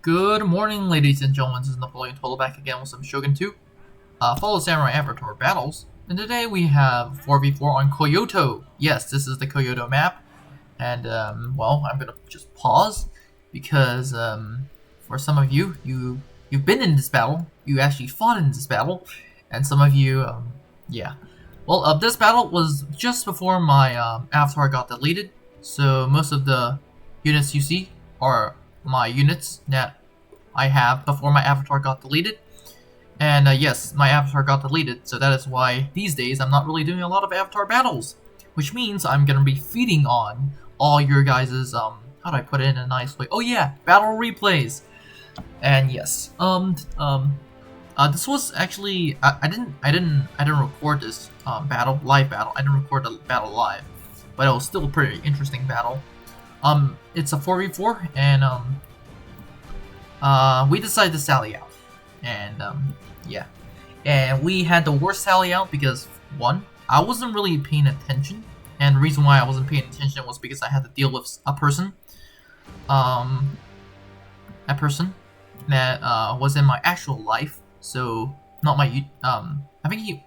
Good morning, ladies and gentlemen. This is Napoleon Total back again with some Shogun 2. Follow Samurai Avatar battles. And today we have 4v4 on Kyoto. Yes, this is the Kyoto map. And, well, I'm gonna just pause because, for some of you, you've been in this battle. You actually fought in this battle. And some of you, yeah. Well, this battle was just before my avatar got deleted. So most of the units you see are my units that I have before my avatar got deleted. And yes, my avatar got deleted, so that is why these days I'm not really doing a lot of avatar battles. Which means I'm gonna be feeding on all your guys's, how do I put it in a nice way? Oh yeah, battle replays! And yes, this was actually, I didn't record this live battle. I didn't record the battle live, but it was still a pretty interesting battle. It's a 4v4, and we decided to sally out, and yeah, and we had the worst sally out because one, I wasn't really paying attention, and the reason why I wasn't paying attention was because I had to deal with a person that was in my actual life, so not my I think he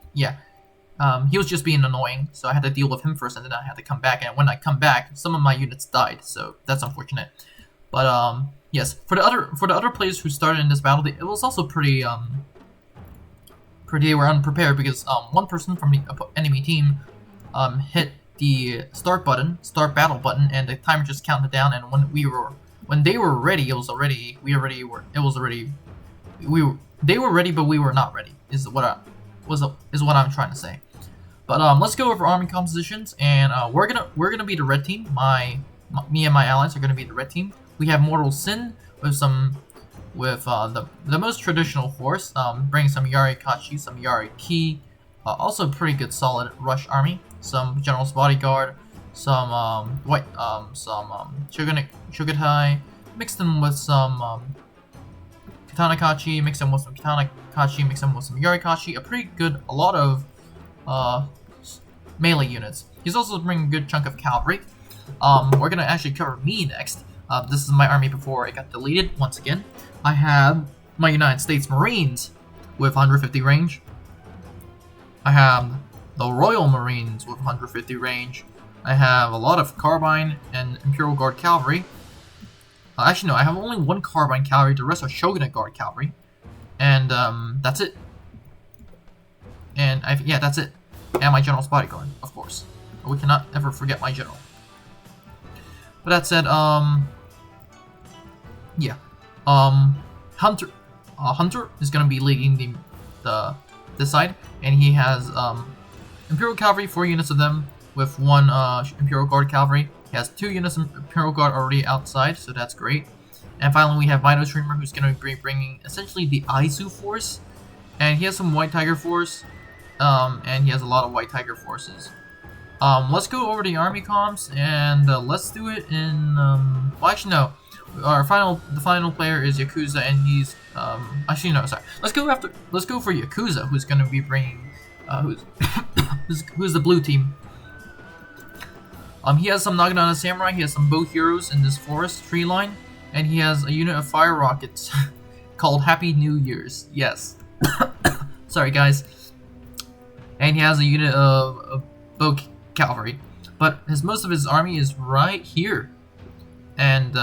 was just being annoying, so I had to deal with him first, and then I had to come back. And when I come back, some of my units died, so that's unfortunate. But yes, for the other players who started in this battle, it was also pretty they were unprepared because one person from the enemy team hit the start battle button, and the timer just counted down. And when they were ready, they were ready, but we were not ready. Is what I'm trying to say. But let's go over army compositions, and we're gonna be the red team. Me and my allies are gonna be the red team. We have Mortal Sin with the most traditional force, bringing some Yarikachi, some Yariki, also pretty good solid rush army, some General's Bodyguard, some Shogunate, mixed them with some Katanakachi, mix them with some Katanakachi, mix them with some Yarikachi, a lot of melee units. He's also bringing a good chunk of cavalry. We're gonna actually cover me next. This is my army before it got deleted once again. I have my United States Marines with 150 range. I have the Royal Marines with 150 range. I have a lot of Carbine and Imperial Guard Cavalry. Actually, no, I have only one Carbine Cavalry, the rest are Shogunate Guard Cavalry. And, that's it. And, yeah, that's it. And my General's Bodyguard, of course. We cannot ever forget my General. But that said, yeah. Hunter is gonna be leading this side, and he has, Imperial Cavalry, 4 units of them, with 1, Imperial Guard Cavalry. He has 2 units of Imperial Guard already outside, so that's great. And finally, we have Vital Streamer, who's going to be bringing essentially the Aizu force. And he has some White Tiger force, and he has a lot of White Tiger forces. Let's go over the army comps, and let's do it in, well, actually, no. The final player is Yakuza, and he's, actually, no, sorry. Let's go for Yakuza, who's going to be bringing, who's the blue team. He has some Naginata Samurai, he has some bow heroes in this forest tree line, and he has a unit of fire rockets called Happy New Year's. Yes. Sorry, guys. And he has a unit of bow cavalry, but most of his army is right here. And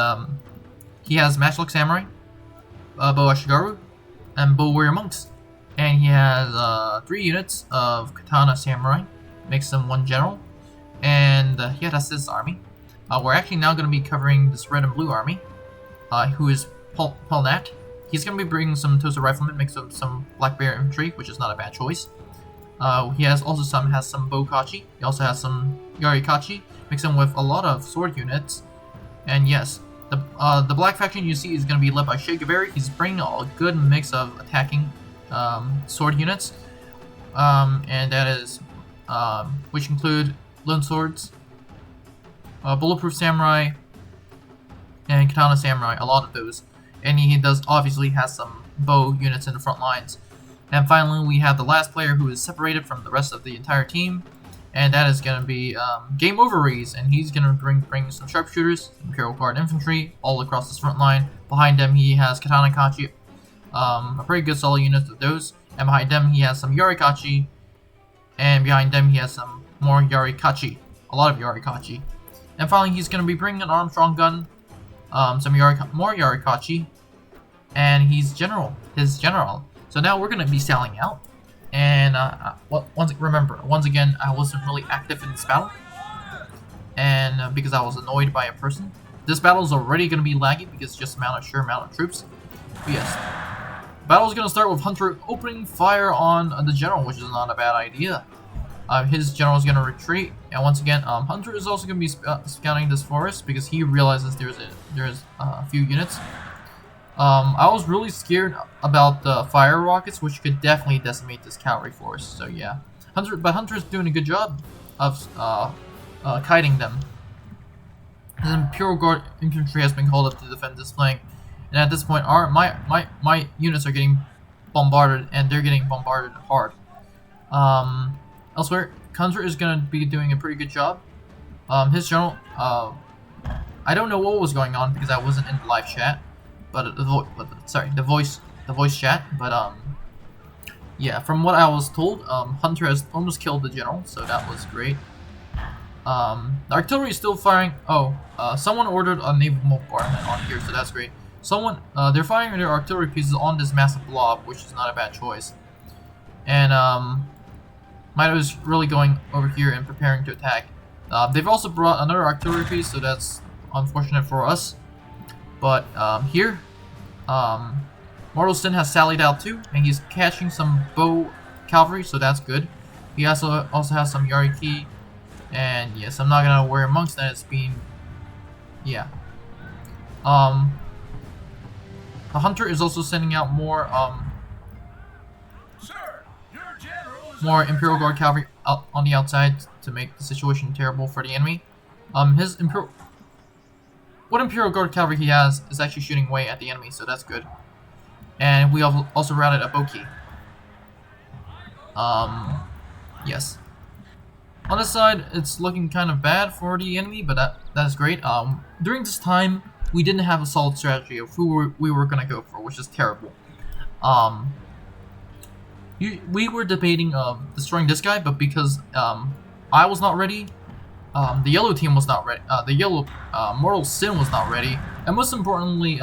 he has Matchlock Samurai, Bow Ashigaru, and Bow Warrior Monks. And he has 3 units of Katana Samurai, makes them 1 general. And yeah, that's his army. We're actually now going to be covering this red and blue army, who is Paul Nat. He's going to be bringing some Tosa Riflemen, mixed with some Black Bear Infantry, which is not a bad choice. He has some Bokachi. He also has some Yarikachi, mixed in with a lot of sword units. And yes, the black faction you see is going to be led by Shigaberi. He's bringing a good mix of attacking sword units, and that is which include Lone Swords, Bulletproof Samurai, and Katana Samurai, a lot of those. And he obviously has some bow units in the front lines. And finally, we have the last player who is separated from the rest of the entire team, and that is gonna be game over Reese, and he's gonna bring some sharpshooters, Imperial Guard infantry, all across this front line. Behind them he has Katana Kachi, a pretty good solid unit of those, and behind them he has some Yarikachi, and behind them he has some more Yarikachi, a lot of Yarikachi. And finally he's gonna be bringing an Armstrong gun, some more Yarikachi, and he's his general. So now we're gonna be sailing out. And once again, I wasn't really active in this battle, and because I was annoyed by a person. This battle is already going to be laggy because it's just sheer amount of troops. But yes, battle is going to start with Hunter opening fire on the general, which is not a bad idea. His general is going to retreat, and once again, Hunter is also going to be scouting this forest because he realizes there's a few units. I was really scared about the fire rockets, which could definitely decimate this cavalry force. So yeah, Hunter's doing a good job of kiting them. His Imperial Guard infantry has been called up to defend this flank, and at this point, my units are getting bombarded, and they're getting bombarded hard. Elsewhere, Hunter is going to be doing a pretty good job. His general, I don't know what was going on because I wasn't in the live chat. But the voice chat. But yeah, from what I was told, Hunter has almost killed the general, so that was great. The artillery is still firing. Someone ordered a naval bombardment on here, so that's great. They're firing their artillery pieces on this massive blob, which is not a bad choice. And Mito is really going over here and preparing to attack. They've also brought another artillery piece, so that's unfortunate for us. But here, Mortalston has sallied out too, and he's catching some bow cavalry, so that's good. He also has some Yariki, and yes, I'm not gonna worry amongst that. It's being, yeah. The Hunter is also sending out more Imperial Guard cavalry out on the outside to make the situation terrible for the enemy. What Imperial Guard cavalry he has is actually shooting away at the enemy, so that's good. And we also routed a Boki. Yes. On this side, it's looking kind of bad for the enemy, but that's great. During this time, we didn't have a solid strategy of who we were gonna go for, which is terrible. We were debating destroying this guy, but because I was not ready, the yellow team was not ready. The yellow Mortal Sin was not ready, and most importantly,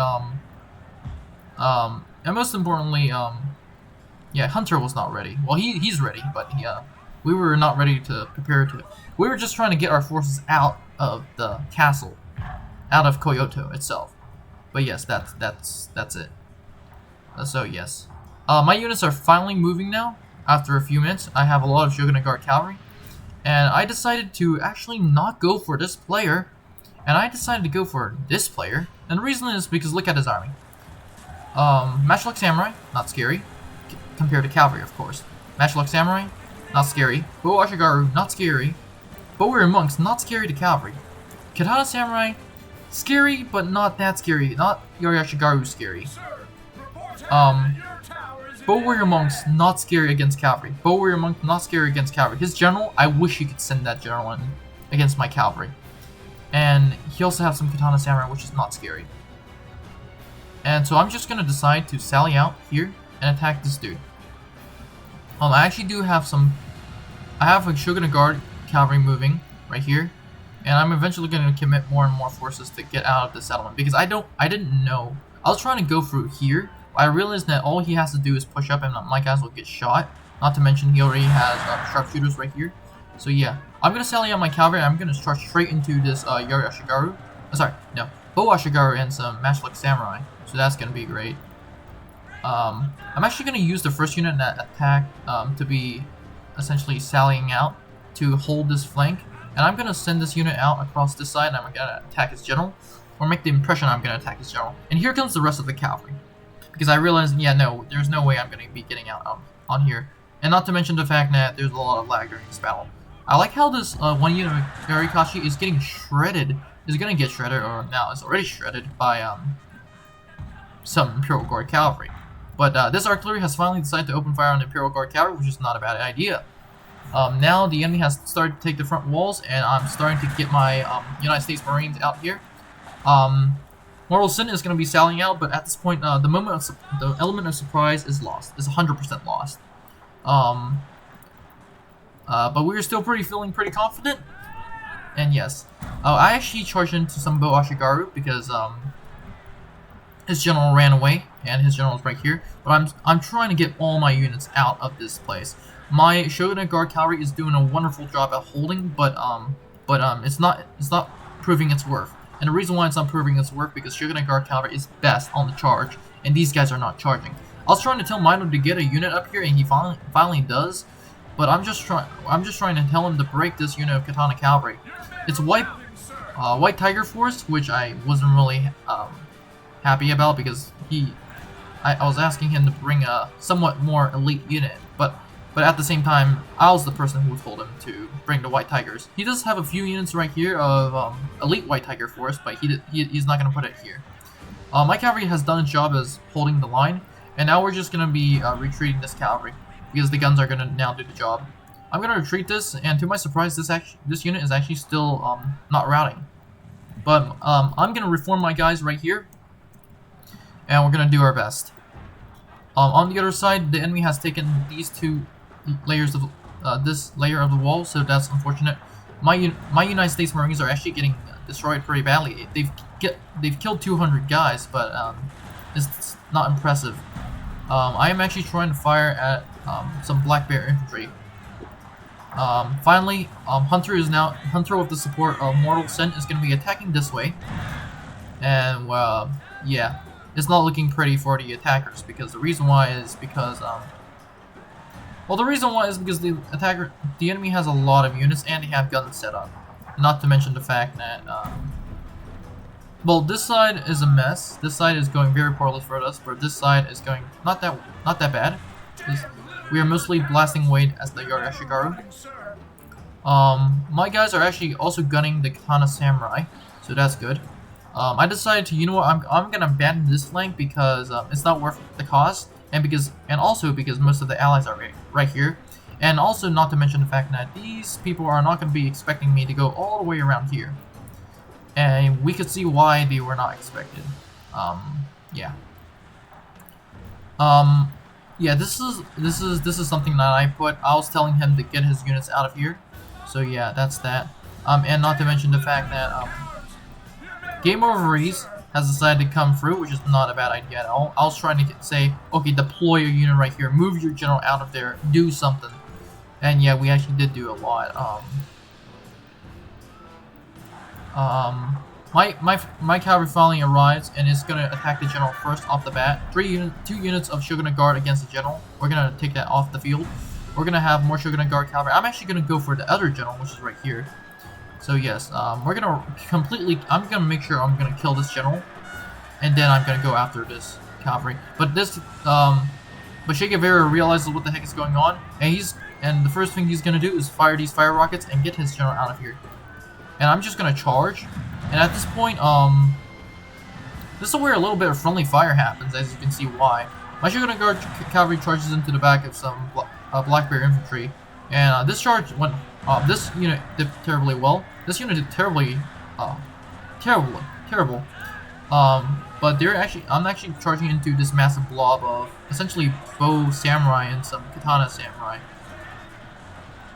yeah, Hunter was not ready. Well, he's ready, but we were not ready to prepare to. We were just trying to get our forces out of the castle, out of Kyoto itself. But yes, that's it. So yes, my units are finally moving now. After a few minutes, I have a lot of Shogunate Guard cavalry. And I decided to actually not go for this player, and I decided to go for this player. And the reason is because look at his army. Matchlock Samurai, not scary, compared to cavalry, of course. Matchlock Samurai, not scary. Bow Ashigaru, not scary. Bow Warrior Monks, not scary to cavalry. Katana Samurai, scary, but not that scary. Not Yori Ashigaru scary. Bow Warrior Monks, not scary against cavalry. Bow Warrior Monk, not scary against cavalry. His general, I wish he could send that general in against my cavalry. And he also has some Katana Samurai, which is not scary. And so I'm just going to decide to sally out here and attack this dude. I actually do have I have a Shogunate Guard cavalry moving right here. And I'm eventually going to commit more and more forces to get out of the settlement. Because I didn't know. I was trying to go through here. I realized that all he has to do is push up and my guys will get shot. Not to mention he already has sharpshooters right here. So yeah, I'm going to sally out my cavalry. I'm going to start straight into this Yori Ashigaru. Bow Ashigaru and some Matchlock Samurai. So that's going to be great. I'm actually going to use the first unit in that attack to be essentially sallying out to hold this flank. And I'm going to send this unit out across this side and I'm going to attack his general. Or make the impression I'm going to attack his general. And here comes the rest of the cavalry. Because I realized, yeah, no, there's no way I'm going to be getting out on here. And not to mention the fact that there's a lot of lag during this battle. I like how this one unit of Yarikachi is getting shredded. Is going to get shredded, or now it's already shredded by some Imperial Guard cavalry. But this artillery has finally decided to open fire on the Imperial Guard cavalry, which is not a bad idea. Now the enemy has started to take the front walls, and I'm starting to get my United States Marines out here. Mortal Sin is going to be sallying out, but at this point, the element of surprise is lost. Is 100% lost. But we're still feeling pretty confident. And yes, I actually charged into some Bo Ashigaru because his general ran away, and his general is right here. But I'm trying to get all my units out of this place. My Shogunate Guard Cavalry is doing a wonderful job at holding, but it's not proving its worth. And the reason why it's not proving its worth because Shogunate Guard Cavalry is best on the charge, and these guys are not charging. I was trying to tell Mino to get a unit up here, and he finally does. But I'm just trying to tell him to break this unit of Katana Cavalry. It's White Tiger Force, which I wasn't really happy about because I was asking him to bring a somewhat more elite unit, but at the same time, I was the person who told him to bring the White Tigers. He does have a few units right here of elite White Tiger Force, but he's not going to put it here. My cavalry has done its job as holding the line, and now we're just going to be retreating this cavalry because the guns are going to now do the job. I'm going to retreat this, and to my surprise, this unit is actually still not routing. But I'm going to reform my guys right here, and we're going to do our best. On the other side, the enemy has taken these two layers of this layer of the wall, so that's unfortunate. My United States Marines are actually getting destroyed pretty badly. They've killed 200 guys, but it's not impressive. I am actually trying to fire at some Black Bear infantry. Finally, Hunter with the support of Mortal Sin is going to be attacking this way, and yeah, it's not looking pretty for the attackers because the reason why is because the enemy has a lot of units and they have guns set up. Not to mention the fact that well, this side is a mess. This side is going very poorly for us, but this side is going not that bad. We are mostly blasting away as the Ashigaru. My guys are actually also gunning the Katana Samurai, so that's good. I decided to, you know what, I'm gonna abandon this flank because it's not worth the cost, and also because most of the allies are right here, and also not to mention the fact that these people are not gonna be expecting me to go all the way around here, and we could see why they were not expected. Yeah. Yeah, this is something that I was telling him to get his units out of here. So yeah, that's that. And not to mention the fact that Game Over Ease has decided to come through, which is not a bad idea at all. I was trying to say, okay, deploy your unit right here, move your general out of there, do something. And yeah, we actually did do a lot. My cavalry finally arrives and is gonna attack the general first off the bat. 2 units of Shogunate Guard against the general. We're gonna take that off the field. We're gonna have more Shogunate Guard cavalry. I'm actually gonna go for the other general, which is right here. So yes, we're gonna I'm gonna make sure I'm gonna kill this general, and then I'm gonna go after this cavalry. But Che Guevara realizes what the heck is going on, and the first thing he's gonna do is fire these fire rockets and get his general out of here. And I'm just gonna charge. And at this point, this is where a little bit of friendly fire happens, as you can see why. My Shogunate Guard cavalry charges into the back of some Black Bear infantry, and this charge went. This unit did terribly well. This unit did terrible. But I'm actually charging into this massive blob of essentially bow samurai and some katana samurai.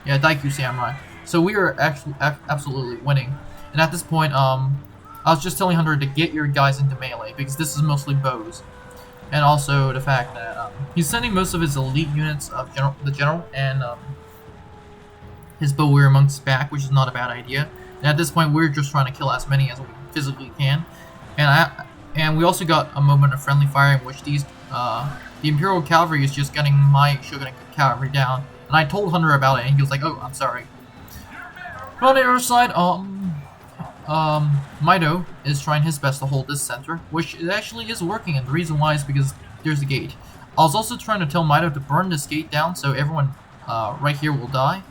Yeah, Daiku samurai. So we are actually absolutely winning. And at this point, I was just telling Hunter to get your guys into melee because this is mostly bows, and also the fact that he's sending most of his elite units of the general and his bow warrior monks back, which is not a bad idea. And at this point, we're just trying to kill as many as we physically can. And we also got a moment of friendly fire in which the Imperial cavalry is just gunning my Shogunate cavalry down. And I told Hunter about it, and he was like, "Oh, I'm sorry." But on the other side, Mito is trying his best to hold this center, which it actually is working, and the reason why is because there's a gate. I was also trying to tell Mito to burn this gate down so everyone right here will die.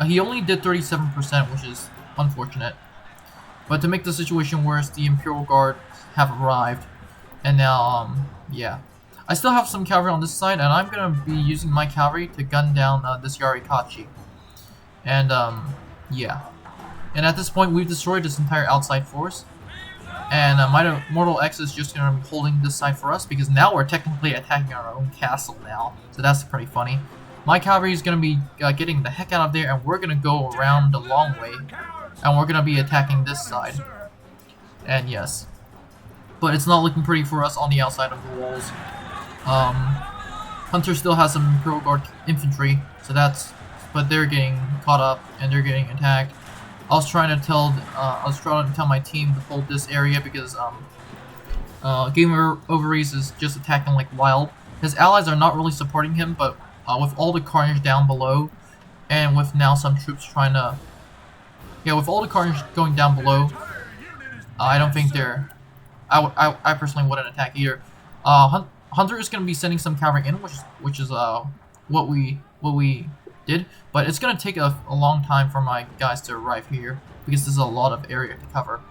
He only did 37%, which is unfortunate. But to make the situation worse, the Imperial Guard have arrived, and now, yeah. I still have some cavalry on this side, and I'm gonna be using my cavalry to gun down this Yarikachi. And yeah. And at this point, we've destroyed this entire outside force. And Mortal X is just going to be holding this side for us, because now we're technically attacking our own castle now. So that's pretty funny. My cavalry is going to be getting the heck out of there, and we're going to go around the long way. And we're going to be attacking this side. And yes. But it's not looking pretty for us on the outside of the walls. Hunter still has some Imperial Guard infantry, so that's... But they're getting caught up, and they're getting attacked. I was trying to tell my team to hold this area because Game Overease is just attacking like wild. His allies are not really supporting him, but with all the carnage down below, and with now some troops trying to, with all the carnage going down below, I don't think they're. I personally wouldn't attack either. Hunter is going to be sending some cavalry in, which is what we did, but it's going to take a long time for my guys to arrive here because there's a lot of area to cover.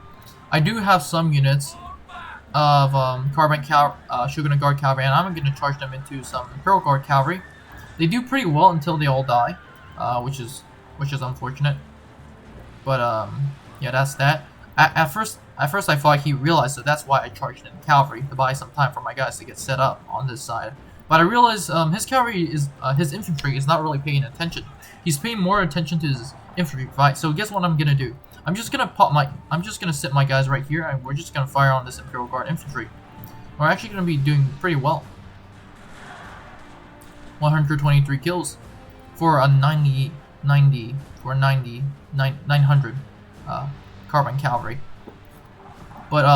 I do have some units of Shogunate Guard Cavalry, and I'm going to charge them into some Imperial Guard Cavalry. They do pretty well until they all die, which is unfortunate. But yeah, that's that. At first I thought he realized that that's why I charged in cavalry, to buy some time for my guys to get set up on this side. But I realized his cavalry is his infantry is not really paying attention. He's paying more attention to his infantry fight. So guess what I'm gonna do? I'm just gonna sit my guys right here, and we're just gonna fire on this Imperial Guard infantry. We're actually gonna be doing pretty well. 123 kills for a 900 carbine cavalry. But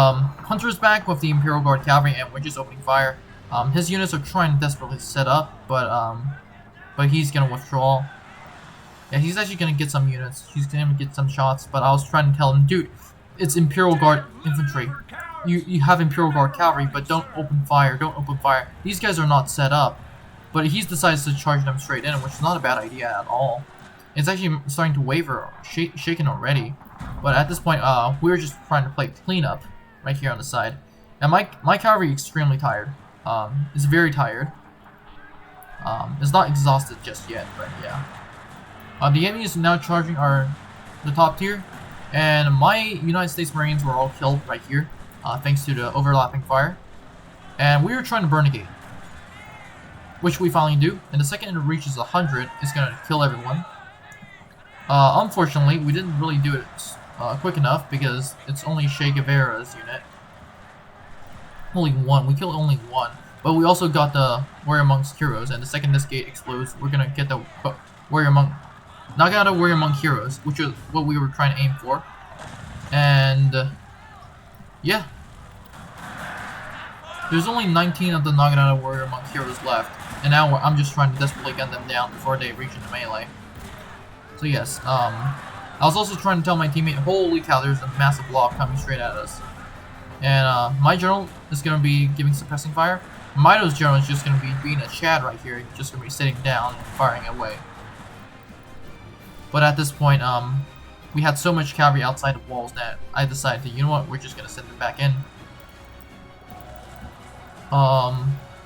Hunter's back with the Imperial Guard cavalry, and we're just opening fire. His units are trying to desperately set up, but he's gonna withdraw. Yeah, he's actually gonna get some units. He's gonna get some shots, but I was trying to tell him, dude, it's Imperial Guard infantry. You have Imperial Guard cavalry, but don't open fire. Don't open fire. These guys are not set up, but he decides to charge them straight in, which is not a bad idea at all. It's actually starting to waver, shaking already. But at this point, we're just trying to play cleanup right here on the side. And my cavalry is extremely tired. It's very tired. It's not exhausted just yet, but yeah. The enemy is now charging the top tier, and my United States Marines were all killed right here, thanks to the overlapping fire. And we were trying to burn a gate, which we finally do. And the second it reaches 100, it's gonna kill everyone. Unfortunately, we didn't really do it quick enough because it's only Che Guevara's unit. Only one. We killed only one. But we also got the Warrior Monk's heroes, and the second this gate explodes, we're gonna get the Warrior Monk. Nagata Warrior Monk heroes, which is what we were trying to aim for. And yeah. There's only 19 of the Nagata Warrior Monk heroes left, and now I'm just trying to desperately gun them down before they reach into melee. So yes, I was also trying to tell my teammate, holy cow, there's a massive blob coming straight at us. And my general is going to be giving suppressing fire. Mito's general is just going to be being a Chad right here, just going to be sitting down and firing away. But at this point, we had so much cavalry outside the walls that I decided to, you know what, we're just going to send them back in.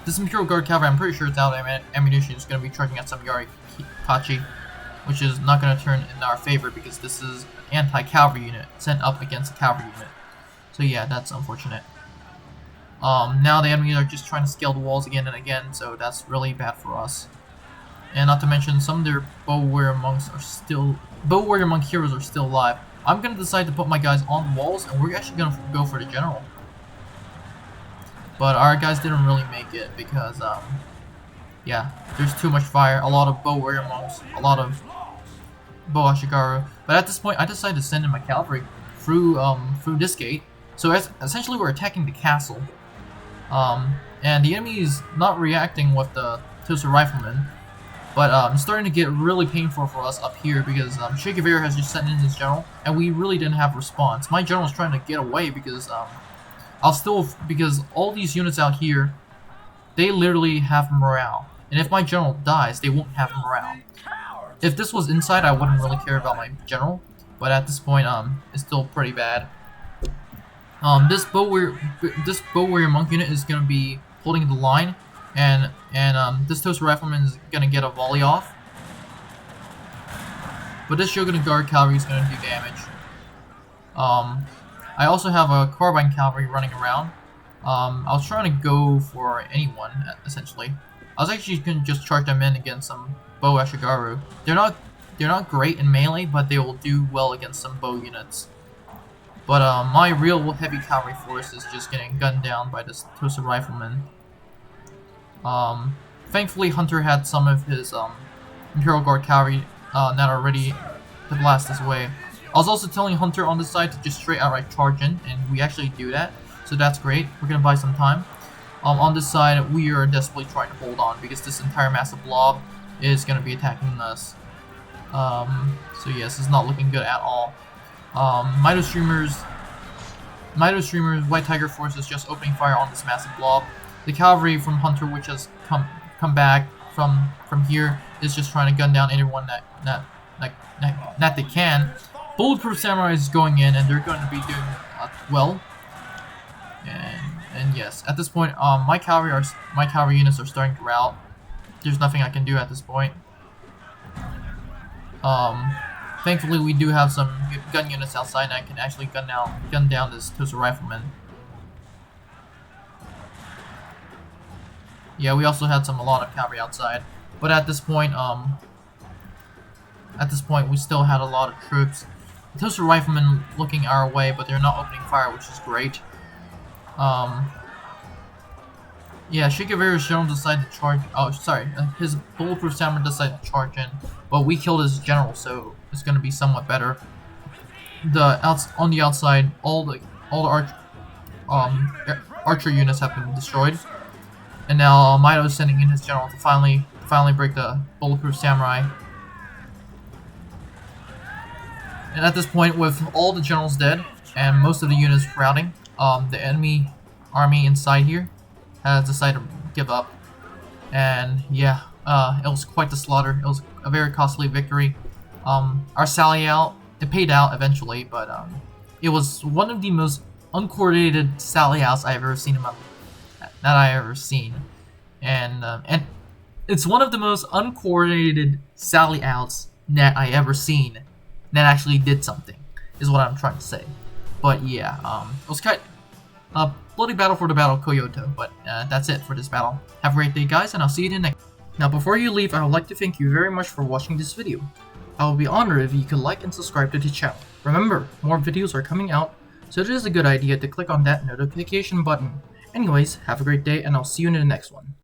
This Imperial Guard cavalry, I'm pretty sure it's out of ammunition, is going to be charging at some Yarikachi, which is not going to turn in our favor because this is an anti-cavalry unit sent up against a cavalry unit. So yeah, that's unfortunate. Now the enemies are just trying to scale the walls again and again, so that's really bad for us. And not to mention, some of their Warrior Monk heroes are still alive. I'm gonna decide to put my guys on the walls, and we're actually gonna go for the general. But our guys didn't really make it because, yeah, there's too much fire. A lot of Warrior Monks, a lot of Ashigaru. But at this point, I decided to send in my cavalry through this gate. So essentially, we're attacking the castle. And the enemy is not reacting with the Tosa Riflemen. But it's starting to get really painful for us up here because Che Guevara has just sent in his general, and we really didn't have a response. My general is trying to get away because because all these units out here, they literally have morale. And if my general dies, they won't have morale. If this was inside, I wouldn't really care about my general. But at this point, it's still pretty bad. This bow warrior monk unit is gonna be holding the line, and this Tosa Rifleman is gonna get a volley off. but this Shogunate Guard cavalry is going to do damage. I also have a carbine cavalry running around. I was trying to go for anyone, essentially. I was actually going to just charge them in against some bow Ashigaru. They're not great in melee, but they will do well against some bow units. But my real heavy cavalry force is just getting gunned down by this Tosa rifleman. Thankfully, Hunter had some of his Imperial Guard cavalry that are ready to blast this way. I was also telling Hunter on this side to just straight outright charge in, and we actually do that, so that's great. We're gonna buy some time. On this side, we are desperately trying to hold on because this entire massive blob is gonna be attacking us. So yes, it's not looking good at all. Mito Streamers, White Tiger Force is just opening fire on this massive blob. The cavalry from Hunter, which has come back from here, is just trying to gun down anyone that they can. Bulletproof Samurai is going in, and they're going to be doing well. And yes, at this point, my cavalry units are starting to rout. There's nothing I can do at this point. Thankfully, we do have some good gun units outside, and I can actually gun down this Tosa rifleman. Yeah, we also had a lot of cavalry outside, but at this point, we still had a lot of troops. The Tosa riflemen looking our way, but they're not opening fire, which is great. Yeah, Shigeru's general decided to charge. Oh, sorry, his bulletproof samurai decided to charge in, but we killed his general, so it's going to be somewhat better. On the outside, all the archer units have been destroyed, and now Mito is sending in his general to finally break the bulletproof samurai. And at this point, with all the generals dead and most of the units routing, the enemy army inside here has decided to give up. And yeah, it was quite the slaughter. It was a very costly victory. Our sally out, it paid out eventually, but it was one of the most uncoordinated sally outs I've ever seen and it's one of the most uncoordinated sally outs that I ever seen that actually did something, is what I'm trying to say. But yeah, it was kind of a bloody battle for the Battle of Kyoto, but that's it for this battle. Have a great day, guys, and I'll see you in the next. Now, before you leave, I would like to thank you very much for watching this video. I would be honored if you could like and subscribe to the channel. Remember, more videos are coming out, so it is a good idea to click on that notification button. Anyways, have a great day, and I'll see you in the next one.